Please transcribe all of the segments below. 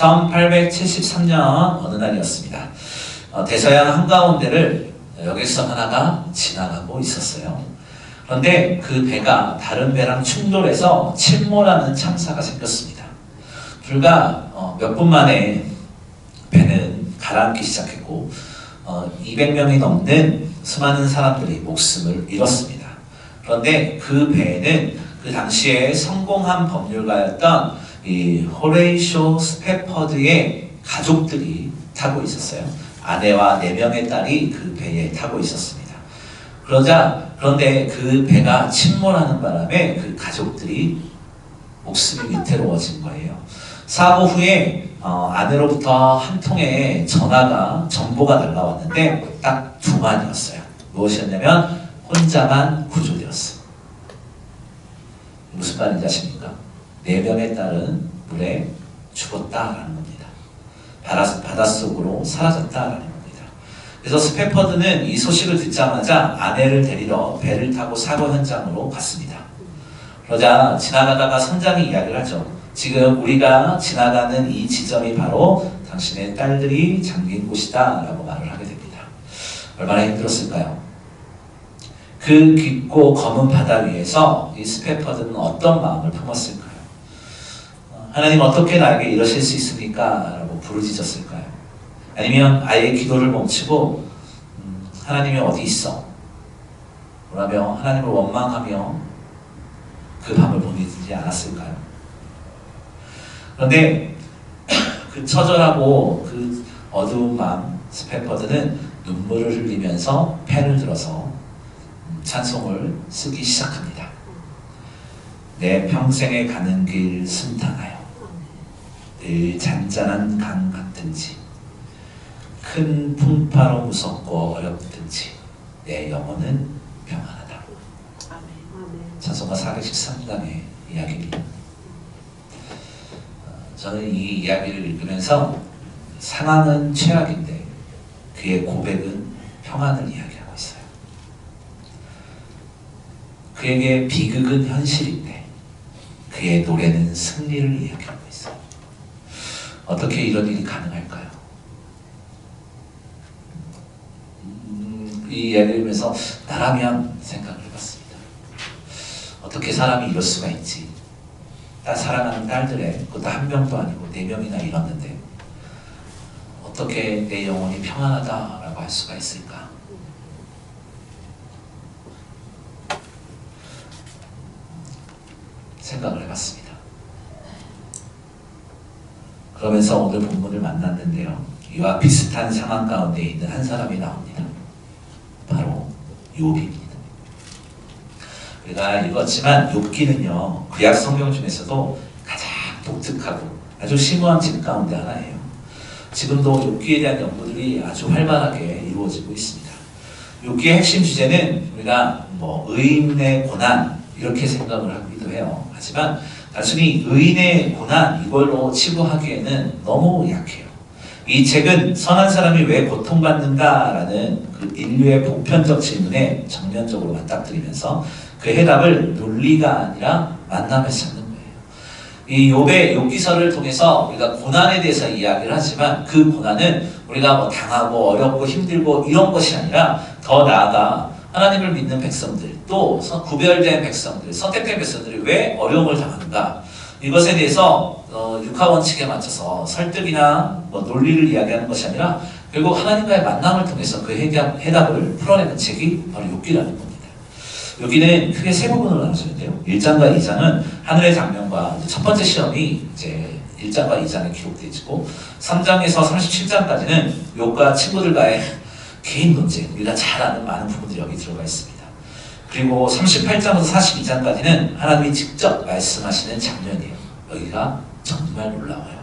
1873년 어느 날이었습니다. 대서양 한가운데를 여객선 하나가 지나가고 있었어요. 그런데 그 배가 다른 배랑 충돌해서 침몰하는 참사가 생겼습니다. 불과 몇 분 만에 배는 가라앉기 시작했고 200명이 넘는 수많은 사람들이 목숨을 잃었습니다. 그런데 그 배에는 그 당시에 성공한 법률가였던 이 호레이쇼 스패퍼드의 가족들이 타고 있었어요. 아내와 4명의 딸이 그 배에 타고 있었습니다. 그런데 그 배가 침몰하는 바람에 그 가족들이 목숨이 위태로워진 거예요. 사고 후에 아내로부터 한 통의 정보가 날라왔는데 딱 2만이었어요. 무엇이었냐면 혼자만 구조되었어. 무슨 말인지 아십니까? 4명의 딸은 물에 죽었다라는 겁니다. 바닷속으로 사라졌다라는 겁니다. 그래서 스패퍼드는 이 소식을 듣자마자 아내를 데리러 배를 타고 사고 현장으로 갔습니다. 그러자 지나가다가 선장이 이야기를 하죠. 지금 우리가 지나가는 이 지점이 바로 당신의 딸들이 잠긴 곳이다 라고 말을 하게 됩니다. 얼마나 힘들었을까요? 그 깊고 검은 바다 위에서 이 스패퍼드는 어떤 마음을 품었을까요? 하나님 어떻게 나에게 이러실 수 있습니까? 라고 부르짖었을까요? 아니면 아예 기도를 멈추고 하나님이 어디 있어? 라며 하나님을 원망하며 그 밤을 보내지 않았을까요? 그런데 그 처절하고 그 어두운 밤 스패퍼드는 눈물을 흘리면서 펜을 들어서 찬송을 쓰기 시작합니다. 내 평생에 가는 길 순탄하여 늘 잔잔한 강 같은지 큰 풍파로 무섭고 어렵든지 내 영혼은 평안하다. 찬송가 413장의 이야기입니다. 저는 이 이야기를 읽으면서 상황은 최악인데 그의 고백은 평안을 이야기하고 있어요. 그에게 비극은 현실인데 그의 노래는 승리를 이야기하고 있어요. 어떻게 이런 일이 가능할까요? 이 이야기를 하면서 나라면 생각을 해봤습니다. 어떻게 사람이 이럴 수가 있지? 사랑하는 딸들의 그것도 1명도 아니고 4명이나 잃었는데 어떻게 내 영혼이 평안하다라고 할 수가 있을까? 생각을 해봤습니다. 그러면서 오늘 본문을 만났는데요. 이와 비슷한 상황 가운데 있는 한 사람이 나옵니다. 바로 욥입니다. 우리가 읽었지만 욥기는요, 구약 성경 중에서도 가장 독특하고 아주 심오한 집 가운데 하나예요. 지금도 욥기에 대한 연구들이 아주 활발하게 이루어지고 있습니다. 욥기의 핵심 주제는 우리가 의인의 고난 이렇게 생각을 하기도 해요. 하지만 단순히 의인의 고난 이걸로 치부하기에는 너무 약해요. 이 책은 선한 사람이 왜 고통받는가라는 그 인류의 보편적 질문에 정면적으로 맞닥뜨리면서 그 해답을 논리가 아니라 만남에서 찾는 거예요. 이 욥의 욥기서를 통해서 우리가 고난에 대해서 이야기를 하지만 그 고난은 우리가 당하고 어렵고 힘들고 이런 것이 아니라 더 나아가 하나님을 믿는 백성들 또 구별된 백성들, 선택된 백성들이 왜 어려움을 당하는가 이것에 대해서 육하 원칙에 맞춰서 설득이나 논리를 이야기하는 것이 아니라 결국 하나님과의 만남을 통해서 그 해답을 풀어내는 책이 바로 욥기라는 겁니다. 여기는 크게 3부분으로 나눠지는데요. 1장과 2장은 하늘의 장면과 첫 번째 시험이 이제 1장과 2장에 기록되어 있고 3장에서 37장까지는 욥과 친구들과의 개인 논쟁, 우리가 잘 아는 많은 부분들이 여기 들어가 있습니다. 그리고 38장부터 42장까지는 하나님이 직접 말씀하시는 장면이에요. 여기가 정말 놀라워요.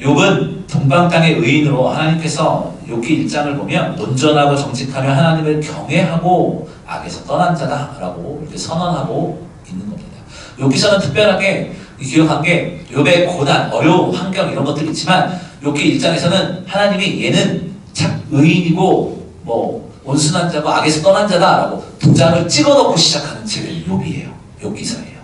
욥은 동방 땅의 의인으로 하나님께서 욥기 1장을 보면 온전하고 정직하며 하나님을 경외하고 악에서 떠난 자다라고 이렇게 선언하고 있는 겁니다. 욥기서는 특별하게 기억한 게 욥의 고난, 어려움, 환경 이런 것들이 있지만 욥기 1장에서는 하나님이 얘는 참 의인이고 온순한 자고 악에서 떠난 자다라고 2장을 찍어놓고 시작하는 책이 욥이에요. 욥기서예요.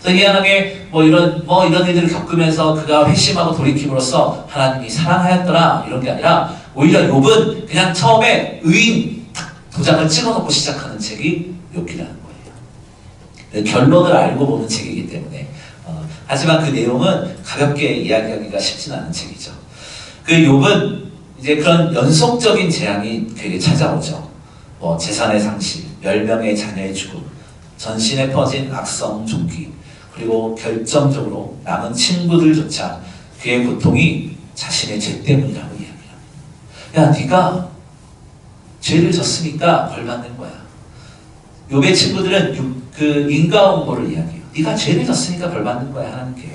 또 희한하게 뭐 이런 일들을 겪으면서 그가 회심하고 돌이킴으로써 하나님이 사랑하였더라 이런 게 아니라 오히려 욥은 그냥 처음에 의인 도장을 찍어놓고 시작하는 책이 욥기라는 거예요. 결론을 알고 보는 책이기 때문에 하지만 그 내용은 가볍게 이야기하기가 쉽진 않은 책이죠. 그 욥은 이제 그런 연속적인 재앙이 그에게 찾아오죠. 뭐 재산의 상실, 10명의 자녀의 죽음, 전신에 퍼진 악성 종기, 그리고 결정적으로 남은 친구들조차 그의 고통이 자신의 죄 때문이라고 이야기합니다. 야, 네가 죄를 졌으니까 벌 받는 거야. 욥의 친구들은 그 인과응보를 이야기해요. 네가 죄를 졌으니까 벌 받는 거야, 하나님께.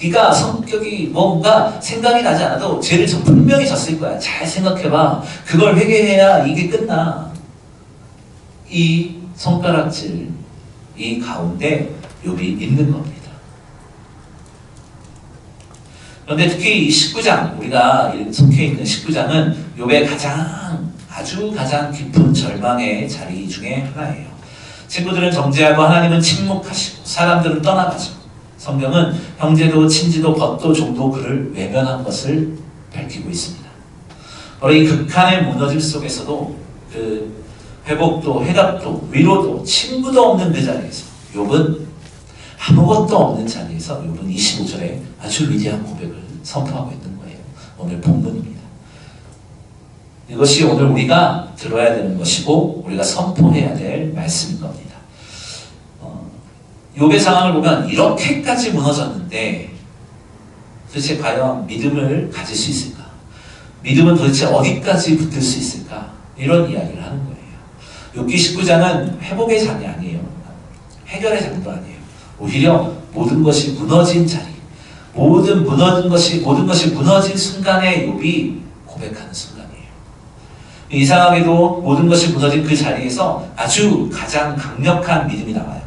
네가 성격이 뭔가 생각이 나지 않아도 죄를 분명히 졌을 거야. 잘 생각해봐. 그걸 회개해야 이게 끝나. 이 손가락질 이 가운데 욥이 있는 겁니다. 그런데 특히 이 19장, 우리가 속해 있는 19장은 욥의 아주 가장 깊은 절망의 자리 중에 하나예요. 친구들은 정죄하고 하나님은 침묵하시고 사람들은 떠나가죠. 성경은 형제도 친지도 벗도 종도 그를 외면한 것을 밝히고 있습니다. 바로 이 극한의 무너짐 속에서도 그 회복도 해답도 위로도 친구도 없는 그 자리에서 욥은 아무것도 없는 자리에서 욥은 25절에 아주 위대한 고백을 선포하고 있는 거예요. 오늘 본문입니다. 이것이 오늘 우리가 들어야 되는 것이고 우리가 선포해야 될 말씀인 겁니다. 욥의 상황을 보면 이렇게까지 무너졌는데 도대체 과연 믿음을 가질 수 있을까? 믿음은 도대체 어디까지 붙들 수 있을까? 이런 이야기를 하는 거예요. 욥기 19장은 회복의 장이 아니에요. 해결의 장도 아니에요. 오히려 모든 것이 무너진 자리, 모든 것이 무너진 순간에 욥이 고백하는 순간이에요. 이상하게도 모든 것이 무너진 그 자리에서 아주 가장 강력한 믿음이 나와요.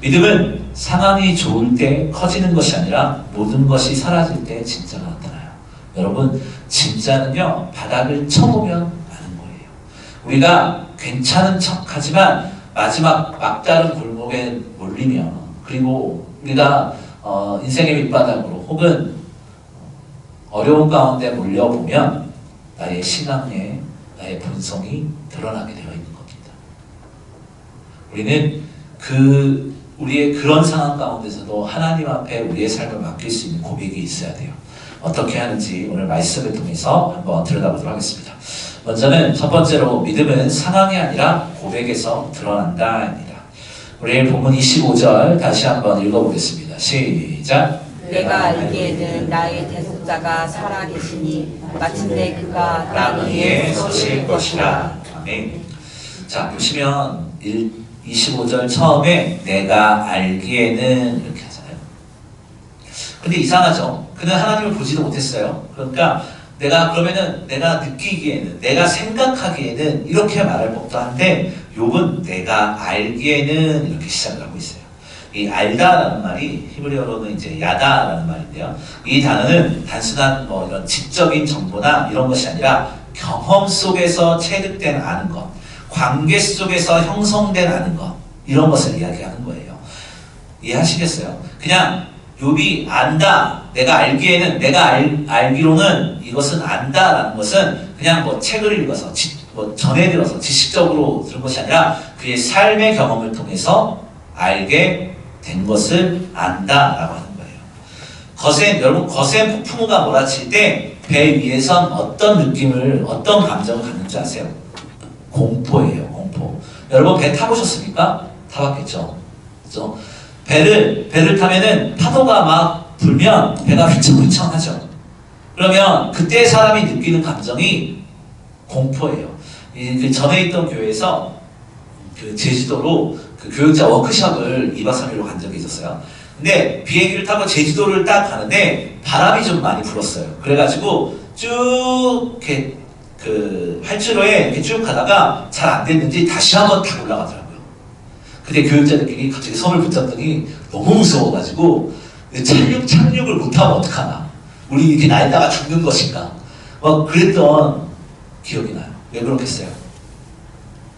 믿음은 상황이 좋을 때 커지는 것이 아니라 모든 것이 사라질 때 진짜가 나타나요. 여러분, 진짜는요, 바닥을 쳐보면 아는 거예요. 우리가 괜찮은 척 하지만 마지막 막다른 골목에 몰리면, 그리고 우리가 인생의 밑바닥으로 혹은 어려운 가운데 몰려보면 나의 신앙에 나의 본성이 드러나게 되어 있는 겁니다. 우리는 우리의 그런 상황 가운데서도 하나님 앞에 우리의 삶을 맡길 수 있는 고백이 있어야 돼요. 어떻게 하는지 오늘 말씀을 통해서 한번 들여다보도록 하겠습니다. 먼저는 첫 번째로 믿음은 상황이 아니라 고백에서 드러난다입니다. 우리 본문 25절 다시 한번 읽어보겠습니다. 시작. 내가 알기에는 나의 대속자가 살아계시니 마침내 그가 땅 위에 서실 것이라. 아멘. 자, 보시면 25절 처음에 내가 알기에는 이렇게 하잖아요. 근데 이상하죠. 그는 하나님을 보지도 못했어요. 그러니까 내가 느끼기에는, 내가 생각하기에는 이렇게 말할 법도 한데 욥은 내가 알기에는 이렇게 시작을 하고 있어요. 이 알다라는 말이 히브리어로는 이제 야다라는 말인데요. 이 단어는 단순한 이런 지적인 정보나 이런 것이 아니라 경험 속에서 체득된 아는 것, 관계 속에서 형성된 아는 것, 이런 것을 이야기하는 거예요. 이해하시겠어요? 그냥 욥이 안다, 내가 알기에는, 내가 알기로는 이것은 안다라는 것은 그냥 책을 읽어서 전해 들어서 지식적으로 들은 것이 아니라 그의 삶의 경험을 통해서 알게 된 것을 안다라고 하는 거예요. 여러분, 거센 폭풍우가 몰아칠 때 배 위에선 어떤 감정을 갖는지 아세요? 공포예요, 공포. 여러분, 배 타보셨습니까? 타봤겠죠? 그렇죠? 배를 타면은 파도가 막 불면 배가 휘청휘청하죠. 그러면 그때 사람이 느끼는 감정이 공포예요. 그 전에 있던 교회에서 그 제주도로 그 교육자 워크숍을 2박 3일로 간 적이 있었어요. 근데 비행기를 타고 제주도를 딱 가는데 바람이 좀 많이 불었어요. 그래가지고 쭉 이렇게 그 활주로에 이렇게 쭉 가다가 잘 안 됐는지 다시 한번 탁 올라가더라고요. 근데 교육자들끼리 갑자기 손을 붙잡더니 너무 무서워가지고 착륙을 못하면 어떡하나, 우리 이렇게 날다가 죽는 것인가 막 그랬던 기억이 나요. 왜 그렇겠어요?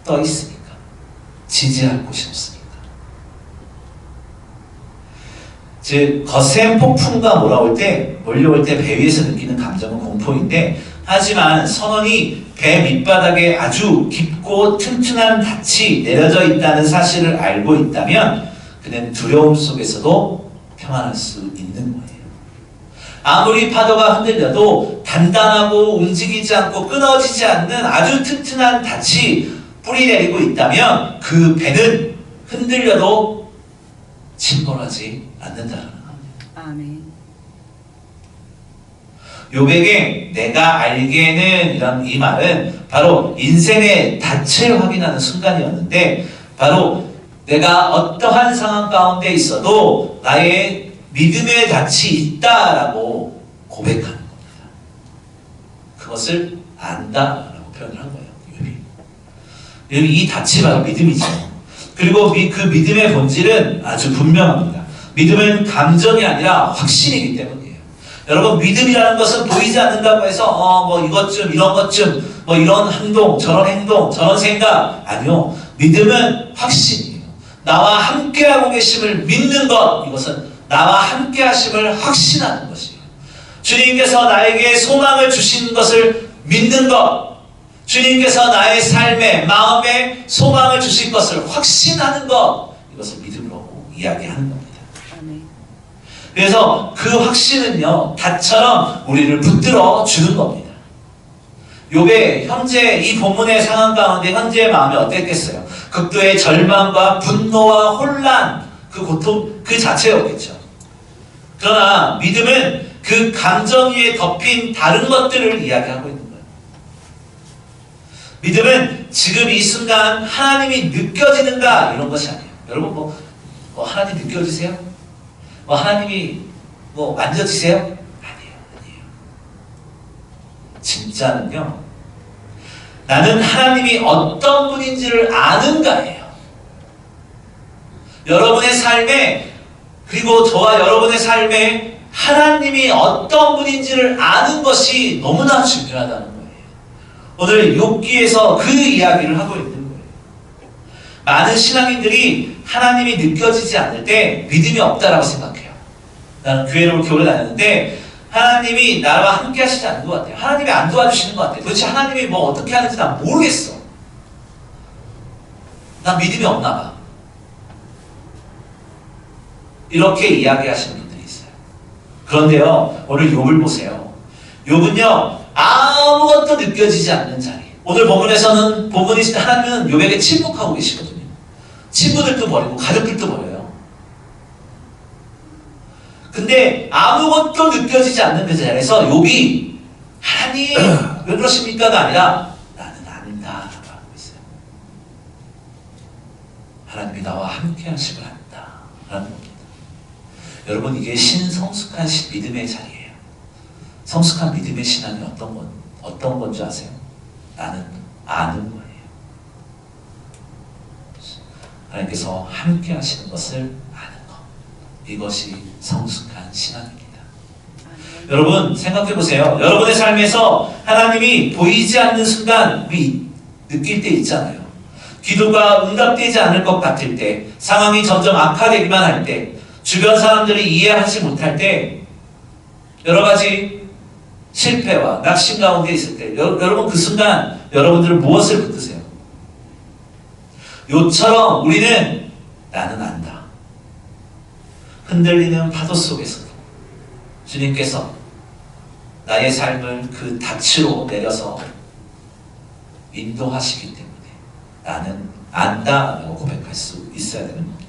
떠 있으니까, 지지할 곳이 없으니까. 즉 거센 폭풍과 몰아올 때, 몰려올 때 배 위에서 느끼는 감정은 공포인데, 하지만 선원이 배 밑바닥에 아주 깊고 튼튼한 닻이 내려져 있다는 사실을 알고 있다면 그는 두려움 속에서도 평안할 수 있는 거예요. 아무리 파도가 흔들려도 단단하고 움직이지 않고 끊어지지 않는 아주 튼튼한 닻이 뿌리 내리고 있다면 그 배는 흔들려도 침몰하지 않는다는 겁니다. 아멘. 욥에게 내가 알기에는 이런 이 말은 바로 인생의 닻을 확인하는 순간이었는데, 바로 내가 어떠한 상황 가운데 있어도 나의 믿음의 닻이 있다라고 고백하는 겁니다. 그것을 안다라고 표현을 한 거예요. 욥이. 이 닻이 바로 믿음이죠. 그리고 그 믿음의 본질은 아주 분명합니다. 믿음은 감정이 아니라 확신이기 때문이에요. 여러분, 믿음이라는 것은 보이지 않는다고 해서 뭐 이것쯤 이런 것쯤 뭐 이런 행동 저런 생각, 아니요. 믿음은 확신이에요. 나와 함께하고 계심을 믿는 것, 이것은 나와 함께하심을 확신하는 것이에요. 주님께서 나에게 소망을 주신 것을 믿는 것, 주님께서 나의 삶에 마음에 소망을 주실 것을 확신하는 것, 이것을 믿음으로 이야기하는 겁니다. 그래서 그 확신은요, 닷처럼 우리를 붙들어 주는 겁니다. 욥의 현재 이 본문의 상황 가운데 현재의 마음이 어땠겠어요? 극도의 절망과 분노와 혼란, 그 고통 그 자체였겠죠. 그러나 믿음은 그 감정 위에 덮인 다른 것들을 이야기하고 있는 거예요. 믿음은 지금 이 순간 하나님이 느껴지는가 이런 것이 아니에요. 여러분 뭐 하나님 느껴지세요? 뭐 하나님이 뭐 만져지세요? 아니에요. 진짜는요, 나는 하나님이 어떤 분인지를 아는가예요. 여러분의 삶에, 그리고 저와 여러분의 삶에 하나님이 어떤 분인지를 아는 것이 너무나 중요하다는 거예요. 오늘 욥기에서 그 이야기를 하고 있는 거예요. 많은 신앙인들이 하나님이 느껴지지 않을 때 믿음이 없다라고 생각해요. 나는 교회를 다녔는데 하나님이 나와 함께 하시지 않는 것 같아요. 하나님이 안 도와주시는 것 같아요. 도대체 하나님이 뭐 어떻게 하는지 난 모르겠어. 난 믿음이 없나 봐. 이렇게 이야기하시는 분들이 있어요. 그런데요, 오늘 욥을 보세요. 욥은요, 아무것도 느껴지지 않는 자리. 오늘 본문에서는, 본문이 하나님은 욥에게 침묵하고 계시거든요. 친구들도 버리고 가족들도 버려요. 근데 아무것도 느껴지지 않는 그 자리에서 욥이 하나님 왜 그러십니까가 아니라 나는 안다 라고 하고 있어요. 하나님이 나와 함께 하심을 안다 라는 겁니다. 여러분, 이게 신성숙한 믿음의 자리예요. 성숙한 믿음의 신앙이 어떤 건지 아세요? 나는 아는 거예요. 하나님께서 함께 하시는 것을 아는 것. 이것이 성숙한 신앙입니다. 여러분, 생각해 보세요. 여러분의 삶에서 하나님이 보이지 않는 순간 우리 느낄 때 있잖아요. 기도가 응답되지 않을 것 같을 때, 상황이 점점 악화되기만 할 때, 주변 사람들이 이해하지 못할 때, 여러 가지 실패와 낙심 가운데 있을 때, 여러분 그 순간 여러분들은 무엇을 붙드세요? 요처럼 우리는 나는 안다. 흔들리는 파도 속에서도 주님께서 나의 삶을 그 닻으로 내려서 인도하시기 때문에 나는 안다라고 고백할 수 있어야 되는 겁니다.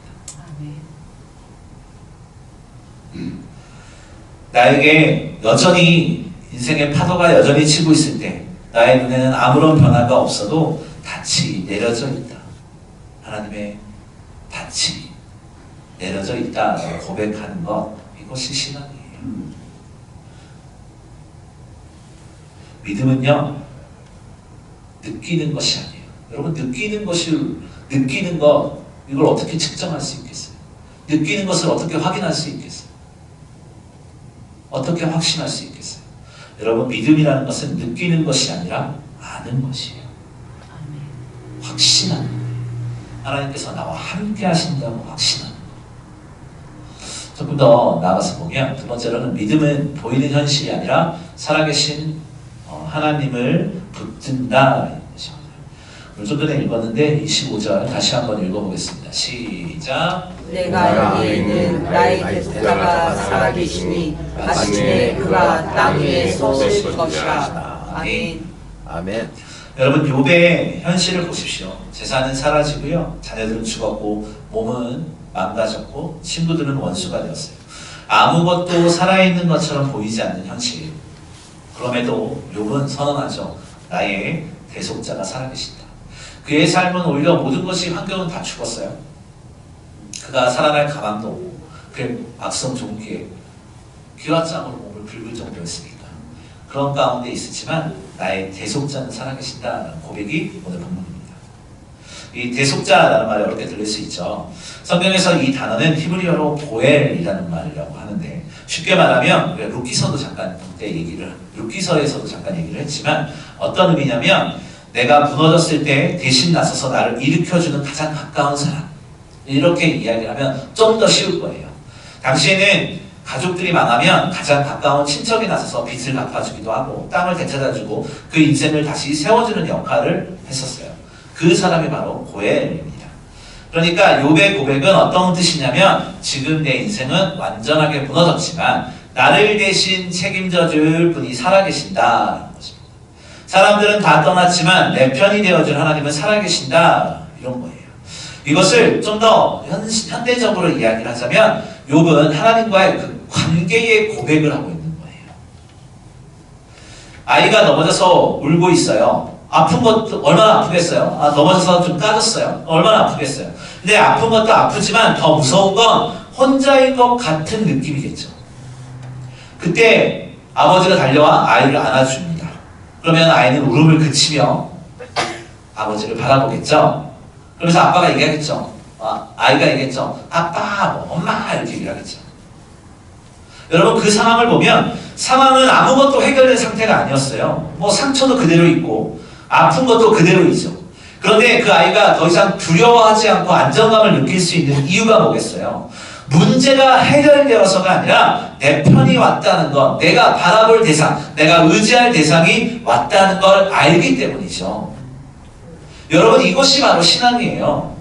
나에게 여전히 인생의 파도가 여전히 치고 있을 때, 나의 눈에는 아무런 변화가 없어도 닻이 내려져 있다. 하나님의 닻이 내려져 있다라고 고백하는 것, 이것이 신앙이에요. 믿음은요, 느끼는 것이 아니에요. 여러분, 느끼는 것, 이걸 어떻게 측정할 수 있겠어요? 느끼는 것을 어떻게 확인할 수 있겠어요? 어떻게 확신할 수 있겠어요? 여러분, 믿음이라는 것은 느끼는 것이 아니라 아는 것이에요. 확신하는 거예요. 하나님께서 나와 함께 하신다고 확신하는 거예요. 조금 더 나아가서 보면 두 번째로는 믿음은 보이는 현실이 아니라 살아계신 하나님을 붙든다. 오늘 좀 전에 읽었는데 25절 다시 한번 읽어보겠습니다. 시작. 내가 여기에 있는 나의 대속자가 살아계시니 마침내 그가 땅 위에 서실 것이라. 아멘. 아멘. 여러분 욥의 현실을 보십시오. 재산은 사라지고요. 자녀들은 죽었고 몸은 망가졌고 친구들은 원수가 되었어요. 아무것도 살아있는 것처럼 보이지 않는 현실. 그럼에도 욥은 선언하죠. 나의 대속자가 살아계신다. 그의 삶은 오히려 모든 것이 환경은 다 죽었어요. 그가 살아날 가망도 없고 그의 악성 종기에 기와장으로 몸을 긁을 정도였으니까 그런 가운데 있었지만 나의 대속자는 살아계신다라는 고백이 오늘 본문입니다. 이 대속자라는 말이 어렵게 들릴 수 있죠. 성경에서 이 단어는 히브리어로 보엘이라는 말이라고 하는데 쉽게 말하면 우리가 룻기서도 잠깐 룻기서에서도 잠깐 얘기를 했지만 어떤 의미냐면 내가 무너졌을 때 대신 나서서 나를 일으켜주는 가장 가까운 사람, 이렇게 이야기를 하면 좀 더 쉬울 거예요. 당시에는 가족들이 망하면 가장 가까운 친척이 나서서 빚을 갚아주기도 하고 땅을 되찾아주고 그 인생을 다시 세워주는 역할을 했었어요. 그 사람이 바로 고엘입니다. 그러니까 욥의 고백은 어떤 뜻이냐면 지금 내 인생은 완전하게 무너졌지만 나를 대신 책임져 줄 분이 살아계신다라는 것입니다. 사람들은 다 떠났지만 내 편이 되어줄 하나님은 살아계신다, 이런 거예요. 이것을 좀 더 현대적으로 이야기를 하자면 욥은 하나님과의 그 관계의 고백을 하고 있는 거예요. 아이가 넘어져서 울고 있어요. 아픈 것도 얼마나 아프겠어요? 넘어져서 좀 까졌어요. 얼마나 아프겠어요? 근데 아픈 것도 아프지만 더 무서운 건 혼자인 것 같은 느낌이겠죠. 그때 아버지가 달려와 아이를 안아줍니다. 그러면 아이는 울음을 그치며 아버지를 바라보겠죠. 그러면서 아빠가 얘기하겠죠. 아이가 얘기했죠. 아빠, 엄마, 이렇게 얘기를 하겠죠. 여러분 그 상황을 보면 상황은 아무것도 해결된 상태가 아니었어요. 상처도 그대로 있고 아픈 것도 그대로 있죠. 그런데 그 아이가 더 이상 두려워하지 않고 안정감을 느낄 수 있는 이유가 뭐겠어요? 문제가 해결되어서가 아니라 내 편이 왔다는 것, 내가 바라볼 대상, 내가 의지할 대상이 왔다는 걸 알기 때문이죠. 여러분 이것이 바로 신앙이에요.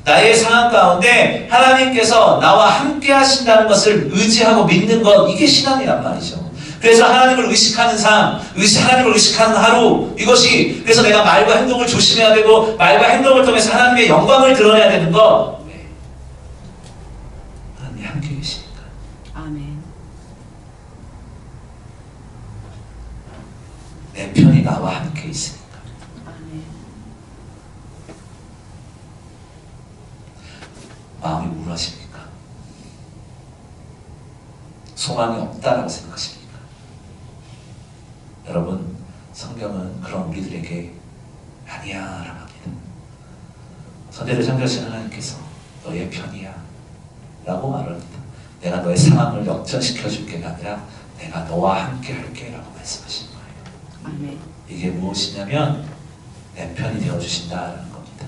나의 상황 가운데 하나님께서 나와 함께 하신다는 것을 의지하고 믿는 것, 이게 신앙이란 말이죠. 그래서 하나님을 의식하는 삶, 하나님을 의식하는 하루, 이것이, 그래서 내가 말과 행동을 조심해야 되고 말과 행동을 통해서 하나님의 영광을 드러내야 되는 것. 하나님이 함께 계시니까. 아멘. 내 편이 나와 함께 있으니까. 아멘. 마음이 우울하십니까? 소망이 없다라고 생각하십니까? 여러분, 성경은 그런 우리들에게 아니야라고 합니다. 선대를 창조하신 하나님께서 너의 편이야 라고 말을 합니다. 내가 너의 상황을 역전시켜 줄게가 아니라 내가 너와 함께 할게 라고 말씀하시는 거예요. 아멘. 이게 무엇이냐면 내 편이 되어주신다라는 겁니다.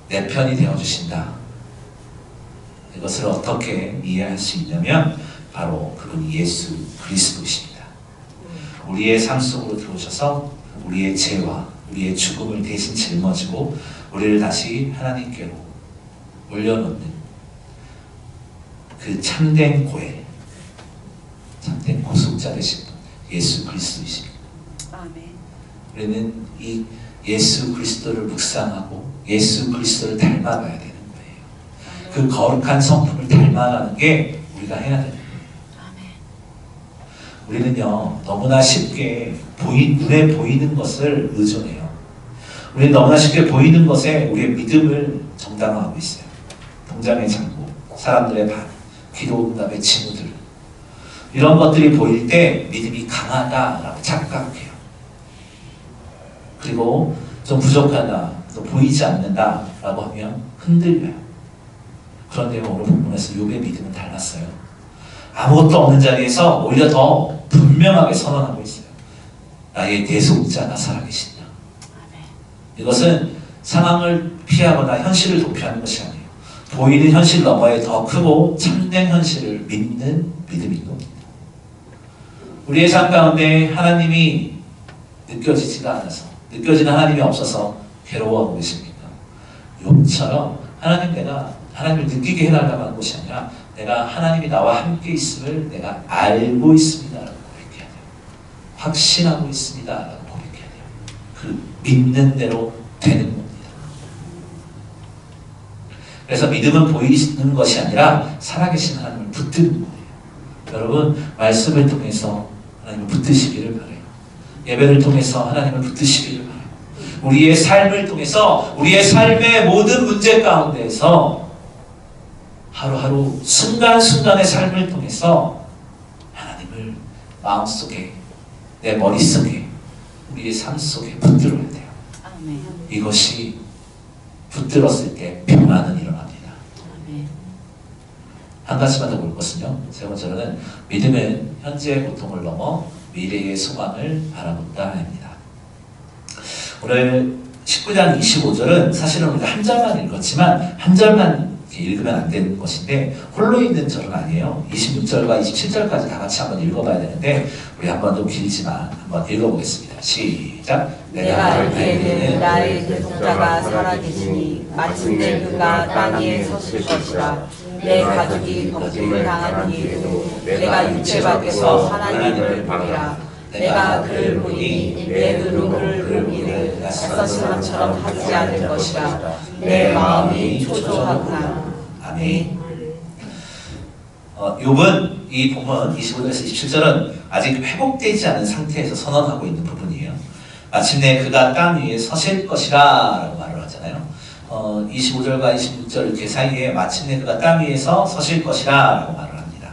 내 편이 되어주신다. 이것을 어떻게 이해할 수 있냐면 바로 그분이 예수 그리스도이십니다. 우리의 삶 속으로 들어오셔서 우리의 죄와 우리의 죽음을 대신 짊어지고 우리를 다시 하나님께로 올려놓는 그 참된 고해, 참된 구속자 되신 분, 예수 그리스도이십니다. 아멘. 우리는 이 예수 그리스도를 묵상하고 예수 그리스도를 닮아가야 되는 거예요. 그 거룩한 성품을 닮아가는 게 우리가 해야 되는 거예요. 우리는요 너무나 쉽게 눈에 보이는 것을 의존해요. 우리는 너무나 쉽게 보이는 것에 우리의 믿음을 정당화하고 있어요. 동장의 장고, 사람들의 반, 기도 응답의 징후들, 이런 것들이 보일 때 믿음이 강하다라고 착각해요. 그리고 좀 부족하다, 또 보이지 않는다라고 하면 흔들려요. 그런데 오늘 본문에서 욥의 믿음은 달랐어요. 아무것도 없는 자리에서 오히려 더 분명하게 선언하고 있어요. 나의 대속자가 살아계신다. 이것은 상황을 피하거나 현실을 도피하는 것이 아니에요. 보이는 현실 너머에 더 크고 참된 현실을 믿는 믿음인 겁니다. 우리의 삶 가운데 하나님이 느껴지지가 않아서, 느껴지는 하나님이 없어서 괴로워하고 계십니까? 욥처럼 내가 하나님을 느끼게 해달라고 하는 것이 아니라 내가 하나님이 나와 함께 있음을 내가 알고 있습니다라고 고백해야 돼요. 확신하고 있습니다라고 고백해야 돼요. 그 믿는 대로 되는 겁니다. 그래서 믿음은 보이는 것이 아니라 살아계신 하나님을 붙드는 거예요. 여러분, 말씀을 통해서 하나님을 붙드시기를 바라요. 예배를 통해서 하나님을 붙드시기를 바라요. 우리의 삶을 통해서 우리의 삶의 모든 문제 가운데에서 하루하루 순간순간의 삶을 통해서 하나님을 마음속에, 내 머릿속에, 우리의 삶 속에 붙들어야 돼요. 아멘. 이것이 붙들었을 때 평안은 일어납니다. 아멘. 한 가지만 더 볼 것은요. 세 번째로는 믿음은 현재의 고통을 넘어 미래의 소망을 바라본다 합니다. 오늘 19장 25절은 사실은 우리가 한 절만 읽었지만 한 절만 읽으면 안 되는 것인데 홀로 있는 절은 아니에요. 26절과 27절까지 다 같이 한번 읽어봐야 되는데 우리 한 번 더 길지만 한번 읽어보겠습니다. 시작. 내가 알기에는 나의 대속자가 살아계시니 마침내 그가 땅 위에 서실 것이라. 내 가족이 범죄를 당한 뒤에도 내가 육체 밖에서 하나님을 보리라. 내가 그를 보니 내 눈으로 그를 보기를 낯선 사람처럼 하지 않을 것이라. 내 마음이 초조하구나. 아멘. 욥은 이 본문 25절에서 27절은 아직 회복되지 않은 상태에서 선언하고 있는 부분이에요. 마침내 그가 땅 위에 서실 것이라 라고 말을 하잖아요. 25절과 26절 그 사이에 마침내 그가 땅 위에서 서실 것이라 라고 말을 합니다.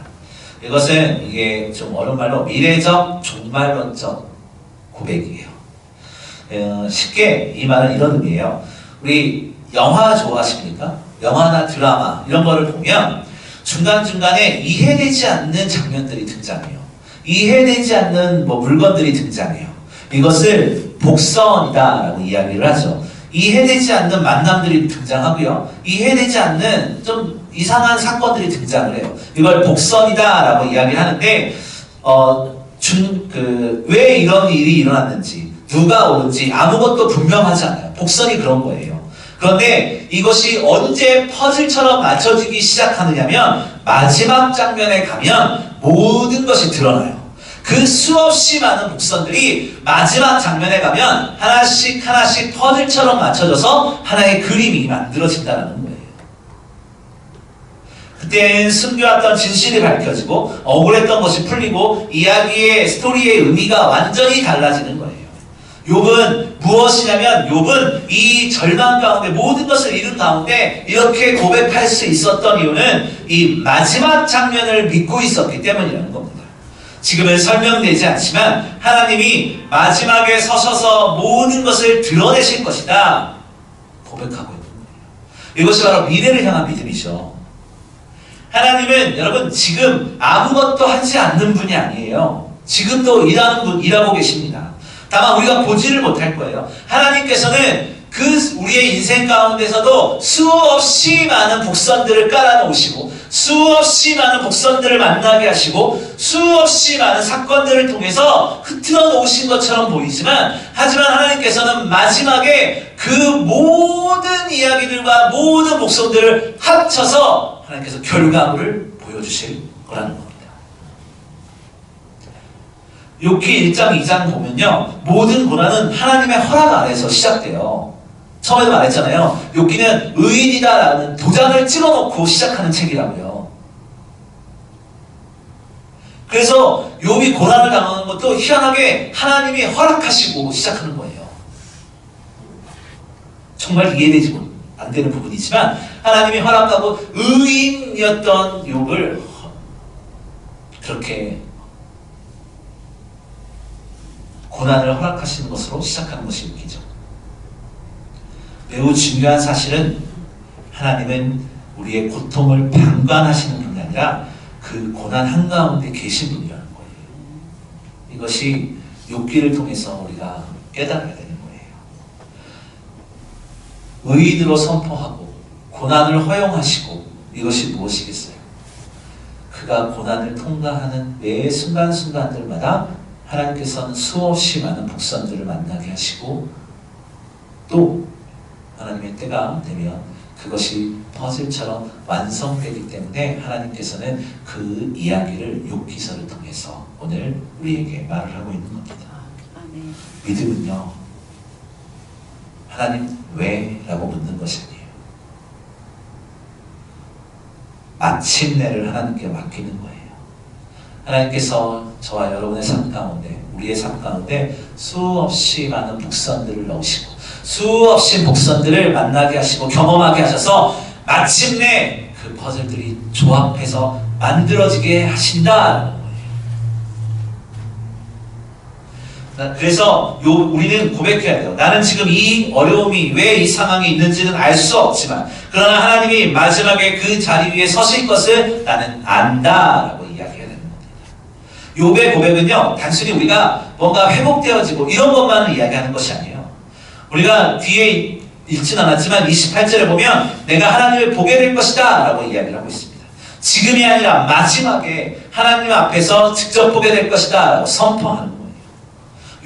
이것은 이게 좀 어려운 말로 미래적 종말론적 고백이에요. 쉽게 이 말은 이런 의미예요. 우리 영화 좋아하십니까? 영화나 드라마 이런 거를 보면 중간중간에 이해되지 않는 장면들이 등장해요. 이해되지 않는 물건들이 등장해요. 이것을 복선이다라고 이야기를 하죠. 이해되지 않는 만남들이 등장하고요. 이해되지 않는 좀 이상한 사건들이 등장을 해요. 이걸 복선이다라고 이야기를 하는데 왜 이런 일이 일어났는지 누가 옳은지 아무것도 분명하지 않아요. 복선이 그런 거예요. 그런데 이것이 언제 퍼즐처럼 맞춰지기 시작하느냐면 마지막 장면에 가면 모든 것이 드러나요. 그 수없이 많은 복선들이 마지막 장면에 가면 하나씩 퍼즐처럼 맞춰져서 하나의 그림이 만들어진다는 거예요. 그때는 숨겨왔던 진실이 밝혀지고 억울했던 것이 풀리고 이야기의 스토리의 의미가 완전히 달라지는 거예요. 욥은 무엇이냐면 욥은 이 절망 가운데 모든 것을 잃은 가운데 이렇게 고백할 수 있었던 이유는 이 마지막 장면을 믿고 있었기 때문이라는 겁니다. 지금은 설명되지 않지만 하나님이 마지막에 서셔서 모든 것을 드러내실 것이다 고백하고 있는 거예요. 이것이 바로 미래를 향한 믿음이죠. 하나님은 여러분 지금 아무것도 하지 않는 분이 아니에요. 지금도 일하고 계십니다. 다만 우리가 보지를 못할 거예요. 하나님께서는 우리의 인생 가운데서도 수없이 많은 복선들을 깔아놓으시고 수없이 많은 복선들을 만나게 하시고 수없이 많은 사건들을 통해서 흐트러 놓으신 것처럼 보이지만 하지만 하나님께서는 마지막에 그 모든 이야기들과 모든 복선들을 합쳐서 하나님께서 결과물을 보여주실 거라는 겁니다. 욥기 1장 2장 보면요 모든 고난은 하나님의 허락 아래서 시작돼요. 처음에도 말했잖아요. 욥기는 의인이다라는 도장을 찍어놓고 시작하는 책이라고요. 그래서 욥이 고난을 당하는 것도 희한하게 하나님이 허락하시고 시작하는 거예요. 정말 이해되지 안 되는 부분이지만 하나님이 허락하고 의인이었던 욥을 그렇게 고난을 허락하시는 것으로 시작하는 것이 욥기죠. 매우 중요한 사실은 하나님은 우리의 고통을 방관하시는 분이 아니라 그 고난 한가운데 계신 분이라는 거예요. 이것이 욥기를 통해서 우리가 깨달아야 되는 거예요. 의인으로 선포하고 고난을 허용하시고 이것이 무엇이겠어요? 그가 고난을 통과하는 매 순간순간들마다 하나님께서는 수없이 많은 복선들을 만나게 하시고 또 하나님의 때가 되면 그것이 퍼즐처럼 완성되기 때문에 하나님께서는 그 이야기를 욥기서를 통해서 오늘 우리에게 말을 하고 있는 겁니다. 아멘. 믿음은요, 하나님 왜? 라고 묻는 것이 아니에요. 마침내를 하나님께 맡기는 거예요. 하나님께서 저와 여러분의 삶 가운데, 우리의 삶 가운데 수없이 많은 복선들을 넣으시고 수없이 복선들을 만나게 하시고 경험하게 하셔서 마침내 그 퍼즐들이 조합해서 만들어지게 하신다는 거예요. 그래서 우리는 고백해야 돼요. 나는 지금 이 어려움이 왜 이 상황이 있는지는 알 수 없지만 그러나 하나님이 마지막에 그 자리 위에 서실 것을 나는 안다라고 이야기해야 되는 겁니다. 욥의 고백은요, 단순히 우리가 뭔가 회복되어지고 이런 것만을 이야기하는 것이 아니에요. 우리가 뒤에 읽진 않았지만 28절에 보면 내가 하나님을 보게 될 것이다 라고 이야기를 하고 있습니다. 지금이 아니라 마지막에 하나님 앞에서 직접 보게 될 것이다 라고 선포하는 거예요.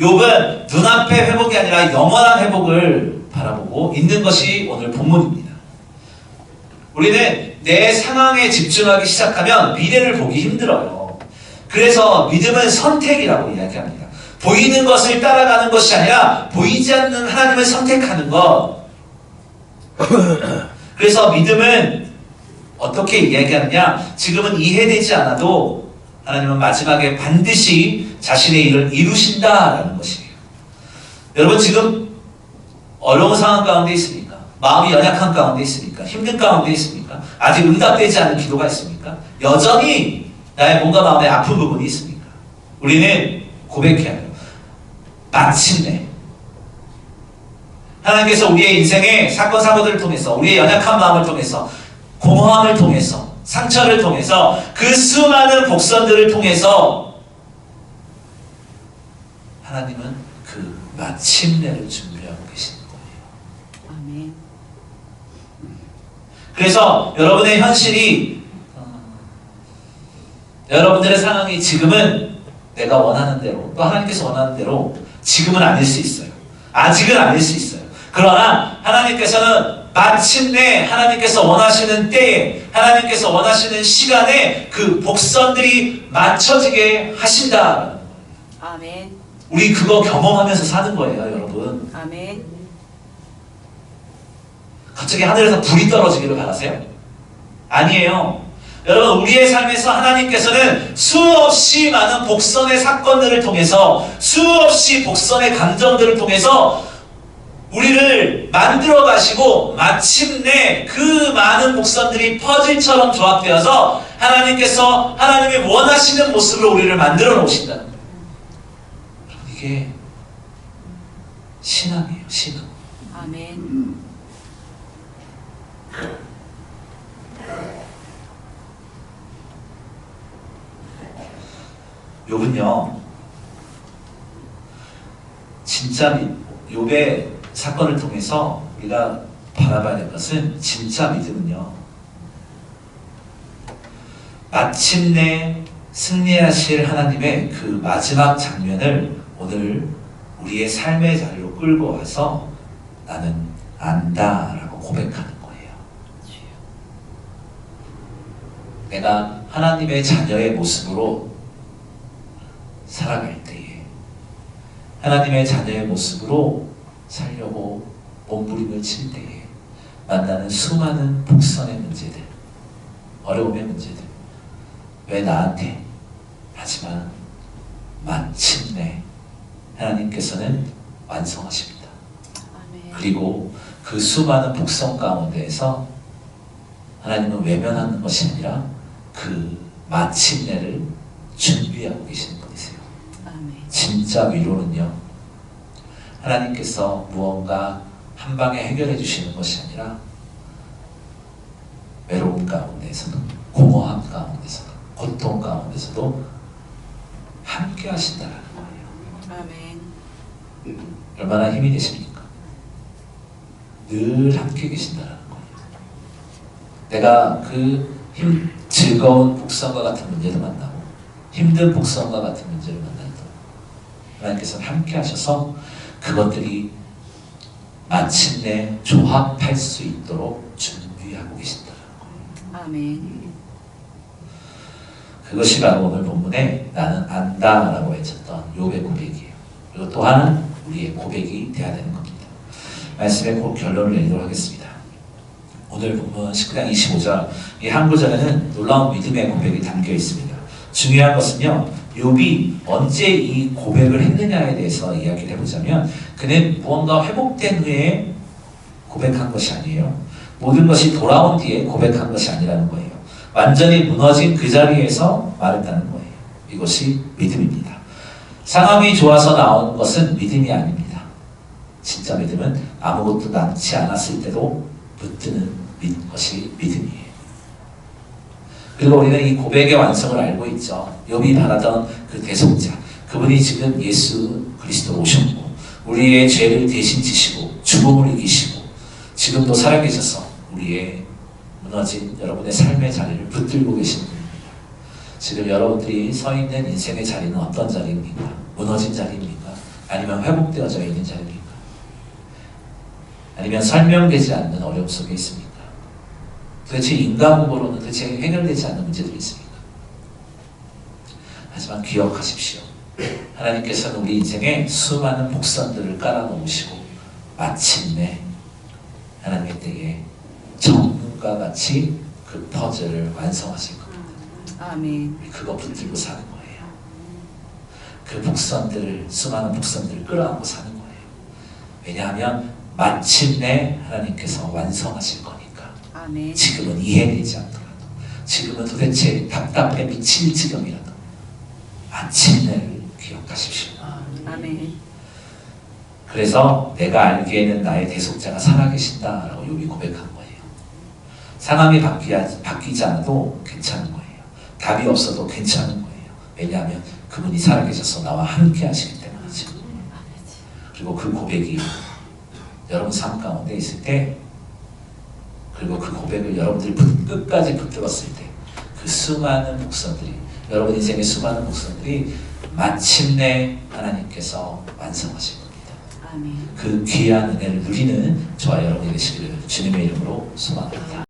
욥은 눈앞의 회복이 아니라 영원한 회복을 바라보고 있는 것이 오늘 본문입니다. 우리는 내 상황에 집중하기 시작하면 미래를 보기 힘들어요. 그래서 믿음은 선택이라고 이야기합니다. 보이는 것을 따라가는 것이 아니라 보이지 않는 하나님을 선택하는 것. 그래서 믿음은 어떻게 이야기하느냐? 지금은 이해되지 않아도 하나님은 마지막에 반드시 자신의 일을 이루신다라는 것이에요. 여러분 지금 어려운 상황 가운데 있습니까? 마음이 연약한 가운데 있습니까? 힘든 가운데 있습니까? 아직 응답되지 않은 기도가 있습니까? 여전히 나의 몸과 마음에 아픈 부분이 있습니까? 우리는 고백해야 해요. 마침내 하나님께서 우리의 인생의 사건 사고들을 통해서 우리의 연약한 마음을 통해서 공허함을 통해서 상처를 통해서 그 수많은 복선들을 통해서 하나님은 그 마침내를 준비하고 계시는 거예요. 아멘. 그래서 여러분의 현실이 여러분들의 상황이 지금은 내가 원하는 대로 또 하나님께서 원하는 대로 지금은 아닐 수 있어요. 아직은 아닐 수 있어요. 그러나 하나님께서는 마침내 하나님께서 원하시는 때에 하나님께서 원하시는 시간에 그 복선들이 맞춰지게 하신다. 아멘. 우리 그거 경험하면서 사는 거예요, 여러분. 아멘. 갑자기 하늘에서 불이 떨어지기를 바라세요? 아니에요. 여러분 우리의 삶에서 하나님께서는 수없이 많은 복선의 사건들을 통해서 수없이 복선의 감정들을 통해서 우리를 만들어 가시고 마침내 그 많은 복선들이 퍼즐처럼 조합되어서 하나님께서 하나님이 원하시는 모습으로 우리를 만들어 놓으신다는 거예요. 이게 신앙이에요. 신앙. 아멘. 욥은요, 진짜 욥의 사건을 통해서 우리가 바라봐야 될 것은 진짜 믿음은요, 마침내 승리하실 하나님의 그 마지막 장면을 오늘 우리의 삶의 자리로 끌고 와서 나는 안다라고 고백하는 거예요. 내가 하나님의 자녀의 모습으로 살아갈 때에 하나님의 자녀의 모습으로 살려고 몸부림을 칠 때에 만나는 수많은 복선의 문제들, 어려움의 문제들, 왜 나한테? 하지만 마침내 하나님께서는 완성하십니다. 아멘. 그리고 그 수많은 복선 가운데에서 하나님은 외면하는 것이 아니라 그 마침내를 준비하고 계시는 분이세요. 아멘. 진짜 위로는요, 하나님께서 무언가 한 방에 해결해 주시는 것이 아니라 외로움 가운데서도, 공허함 가운데서도, 고통 가운데서도 함께 하신다는 거예요. 아멘. 얼마나 힘이 되십니까? 늘 함께 계신다는 거예요. 내가 그 즐거운 복성과 같은 문제도 만나고 힘든 복성과 같은 문제를 만나도 하나님께서는 함께 하셔서 그것들이 마침내 조합할 수 있도록 준비하고 계신다는 거예요. 아멘. 그것이 바로 오늘 본문에 나는 안다라고 외쳤던 욥의 고백이에요. 그리고 또한 우리의 고백이 되어야 되는 겁니다. 말씀의 곧 결론을 내리도록 하겠습니다. 오늘 본문 19장 25절 이 한 구절에는 놀라운 믿음의 고백이 담겨 있습니다. 중요한 것은요, 욥이 언제 이 고백을 했느냐에 대해서 이야기를 해보자면 그는 무언가 회복된 후에 고백한 것이 아니에요. 모든 것이 돌아온 뒤에 고백한 것이 아니라는 거예요. 완전히 무너진 그 자리에서 말했다는 거예요. 이것이 믿음입니다. 상황이 좋아서 나온 것은 믿음이 아닙니다. 진짜 믿음은 아무것도 남지 않았을 때도 붙드는 것이 믿음이에요. 그리고 우리는 이 고백의 완성을 알고 있죠. 욥이 바라던 그 대속자, 그분이 지금 예수 그리스도로 오셨고 우리의 죄를 대신 지시고 죽음을 이기시고 지금도 살아계셔서 우리의 무너진 여러분의 삶의 자리를 붙들고 계신 분입니다. 지금 여러분들이 서 있는 인생의 자리는 어떤 자리입니까? 무너진 자리입니까? 아니면 회복되어져 있는 자리입니까? 아니면 설명되지 않는 어려움 속에 있습니까? 도대체 인간으로는 도대체 해결되지 않는 문제들이 있습니까? 하지만 기억하십시오. 하나님께서는 우리 인생에 수많은 복선들을 깔아놓으시고 마침내 하나님의 때에 정금과 같이 그 퍼즐을 완성하실 겁니다. 아멘. 그거 붙들고 사는 거예요. 그 복선들을, 수많은 복선들을 끌어안고 사는 거예요. 왜냐하면 마침내 하나님께서 완성하실 거니까. 아멘. 지금은 이해되지 않더라도, 지금은 도대체 답답해 미칠 지경이라도 마침내를 기억하십시오. 아멘. 그래서 내가 알기에는 나의 대속자가 살아계신다라고 욥이 고백한 거예요. 상황이 바뀌지 않아도 괜찮은 거예요. 답이 없어도 괜찮은 거예요. 왜냐하면 그분이 살아계셔서 나와 함께 하시기 때문이죠. 그리고 그 고백이 여러분 삶 가운데 있을 때, 그리고 그 고백을 여러분들이 끝까지 붙들었을 때, 그 수많은 복선들이, 여러분 인생의 수많은 복선들이 마침내 하나님께서 완성하실 겁니다. 아멘. 그 귀한 은혜를 누리는 저와 여러분이 되시기를 주님의 이름으로 소망합니다.